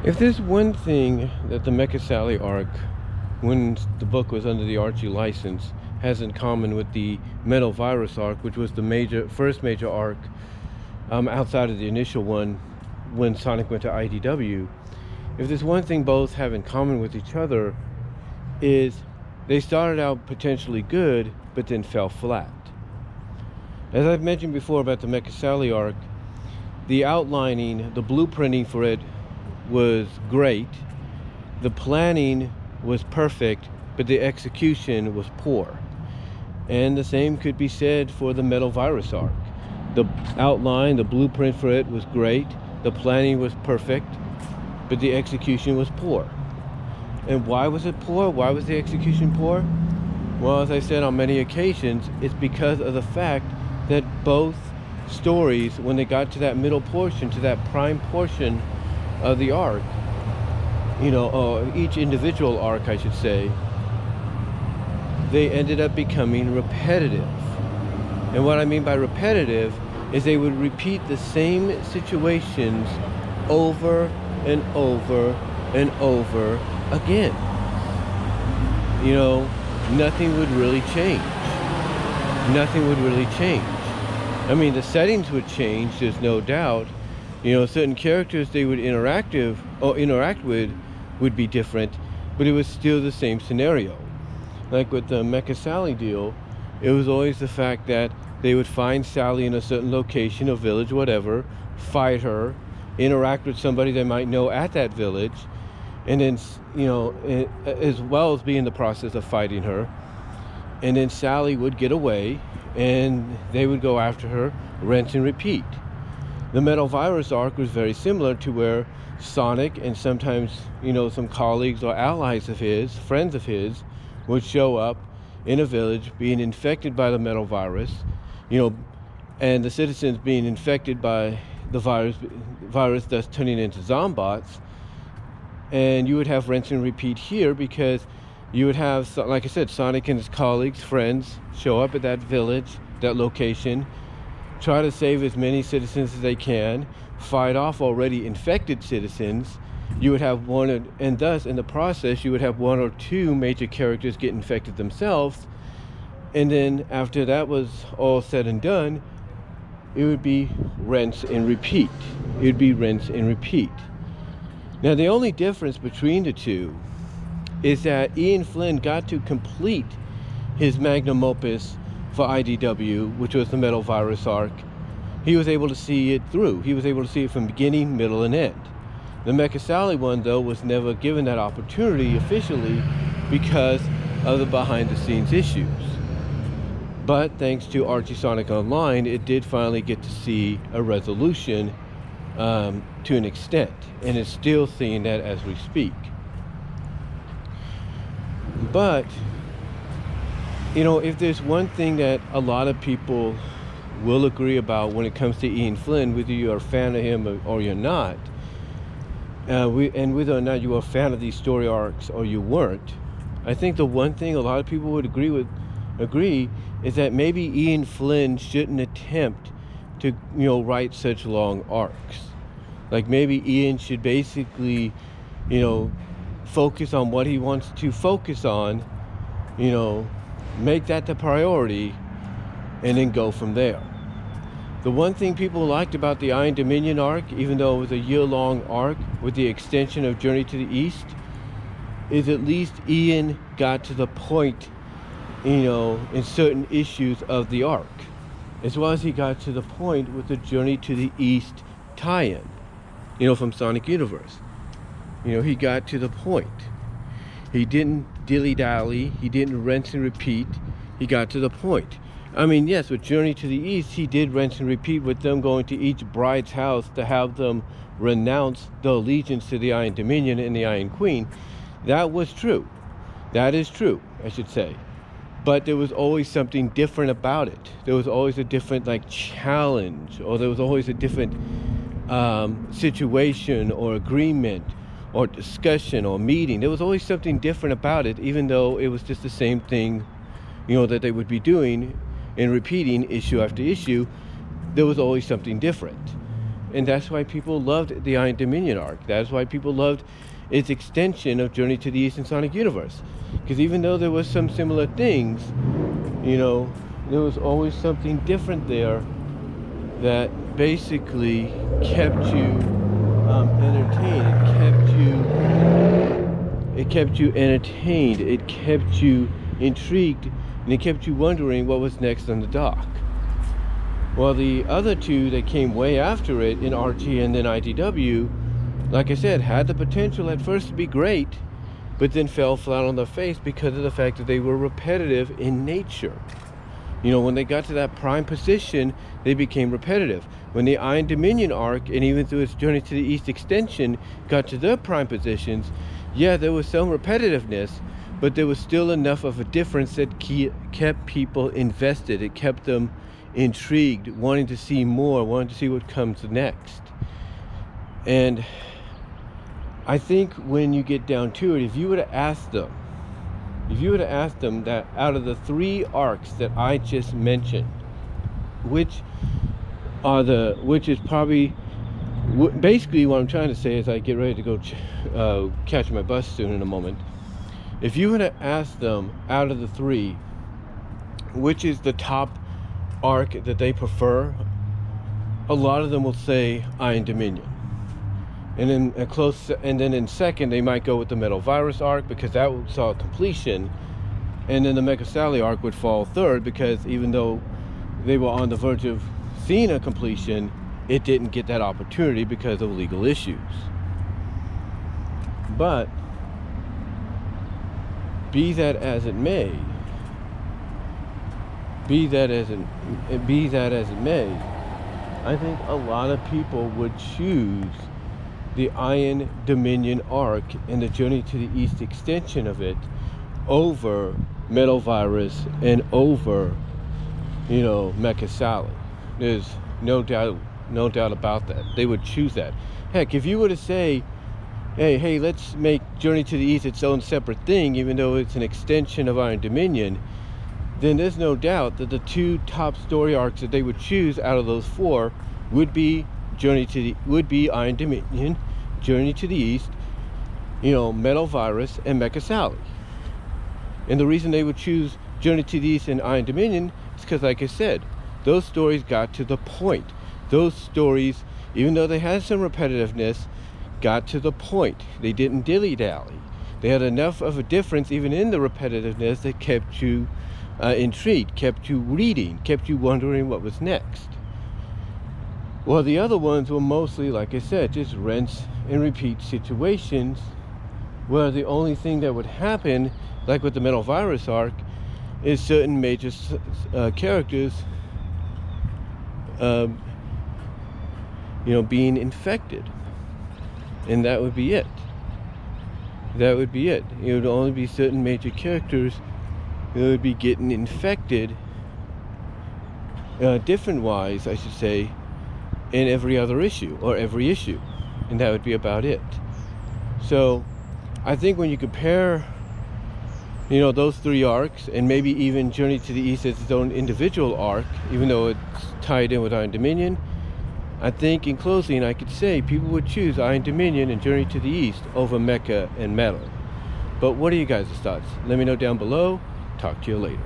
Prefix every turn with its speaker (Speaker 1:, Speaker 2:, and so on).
Speaker 1: If there's one thing that the Mecha Sally arc, when the book was under the Archie license, has in common with the Metal Virus arc, which was the first major arc outside of the initial one when Sonic went to IDW, if there's one thing both have in common with each other, is they started out potentially good, but then fell flat. As I've mentioned before about the Mecha Sally arc, the outlining, the blueprinting for it was great, the planning was perfect, but the execution was poor. And the same could be said for the Metal Virus arc. The outline, the blueprint for it was great, the planning was perfect, but the execution was poor. And why was it poor? Why was the execution poor? Well, as I said on many occasions, it's because of the fact that both stories, when they got to that middle portion, to that prime portion of the arc, each individual arc, I should say, they ended up becoming repetitive. And what I mean by repetitive is they would repeat the same situations over and over and over again. Nothing would really change. Nothing would really change. I mean, the settings would change, there's no doubt. Certain characters they would interact with would be different, but it was still the same scenario. Like with the Mecha Sally deal, it was always the fact that they would find Sally in a certain location, a village, whatever, fight her, interact with somebody they might know at that village, and then, as well as be in the process of fighting her, and then Sally would get away, and they would go after her, rinse and repeat. The Metal Virus arc was very similar to where Sonic and sometimes, some colleagues or allies of his, friends of his, would show up in a village being infected by the Metal Virus, and the citizens being infected by the virus thus turning into zombots. And you would have rinse and repeat here because you would have, like I said, Sonic and his colleagues, friends, show up at that village, that location, try to save as many citizens as they can, fight off already infected citizens. You would have and thus in the process you would have one or two major characters get infected themselves, and then after that was all said and done, it would be rinse and repeat. It would be rinse and repeat. Now the only difference between the two is that Ian Flynn got to complete his magnum opus for IDW, which was the Metal Virus arc. He was able to see it through. He was able to see it from beginning, middle, and end. The Mecha Sally one, though, was never given that opportunity officially because of the behind-the-scenes issues. But thanks to Archie Sonic Online, it did finally get to see a resolution to an extent, and it's still seeing that as we speak. But if there's one thing that a lot of people will agree about when it comes to Ian Flynn, whether you're a fan of him or you're not, and whether or not you were a fan of these story arcs or you weren't, I think the one thing a lot of people would agree is that maybe Ian Flynn shouldn't attempt to write such long arcs. Like maybe Ian should basically focus on what he wants to focus on, make that the priority, and then go from there. The one thing people liked about the Iron Dominion arc, even though it was a year-long arc with the extension of Journey to the East, is at least Ian got to the point, in certain issues of the arc, as well as he got to the point with the Journey to the East tie-in, from Sonic Universe. He got to the point. He didn't dilly-dally, he didn't rinse and repeat, he got to the point. I mean, yes, with Journey to the East, he did rinse and repeat with them going to each bride's house to have them renounce the allegiance to the Iron Dominion and the Iron Queen. That was true. That is true, I should say. But there was always something different about it. There was always a different, challenge, or there was always a different situation or agreement or discussion or meeting. There was always something different about it, even though it was just the same thing, that they would be doing and repeating issue after issue. There was always something different. And that's why people loved the Iron Dominion arc. That's why people loved its extension of Journey to the Eastern Sonic Universe. Because even though there was some similar things, you know, there was always something different there that basically kept you entertained. It kept you entertained. It kept you intrigued, and it kept you wondering what was next on the dock. While the other two that came way after it, in Archie and then IDW, like I said, had the potential at first to be great, but then fell flat on their face because of the fact that they were repetitive in nature. You know, when they got to that prime position, they became repetitive. When the Iron Dominion arc, and even through its Journey to the East extension, got to their prime positions, yeah, there was some repetitiveness, but there was still enough of a difference that kept people invested. It kept them intrigued, wanting to see more, wanting to see what comes next. And I think when you get down to it, if you would have asked them that out of the 3 arcs that I just mentioned, which is probably, basically what I'm trying to say is I get ready to go catch my bus soon in a moment. If you would have asked them out of the 3, which is the top arc that they prefer, a lot of them will say Iron Dominion. And then in second, they might go with the Metal Virus arc because that saw completion. And then the Mecha Sally arc would fall third because even though they were on the verge of seeing a completion, it didn't get that opportunity because of legal issues. But be that as it may, I think a lot of people would choose the Iron Dominion arc and the Journey to the East extension of it over Metal Virus and over, you know, Mecha Sally. There's no doubt about that. They would choose that. Heck, if you were to say, hey, let's make Journey to the East its own separate thing, even though it's an extension of Iron Dominion, then there's no doubt that the 2 top story arcs that they would choose out of those 4 would be Iron Dominion, Journey to the East, you know, Metal Virus, and Mecha Sally. And the reason they would choose Journey to the East and Iron Dominion is because, like I said, those stories got to the point. Those stories, even though they had some repetitiveness, got to the point. They didn't dilly-dally. They had enough of a difference, even in the repetitiveness, that kept you intrigued, kept you reading, kept you wondering what was next. Well, the other ones were mostly, like I said, just rinse and repeat situations where the only thing that would happen, like with the Metal Virus arc, is certain major characters you know, being infected. And that would be it. That would be it. It would only be certain major characters that would be getting infected, different-wise, I should say, in every other issue, or every issue. And that would be about it. So, I think when you compare, you know, those 3 arcs, and maybe even Journey to the East as its own individual arc, even though it's tied in with Iron Dominion, I think in closing I could say people would choose Iron Dominion and Journey to the East over Mecha and Metal. But what are you guys' thoughts? Let me know down below. Talk to you later.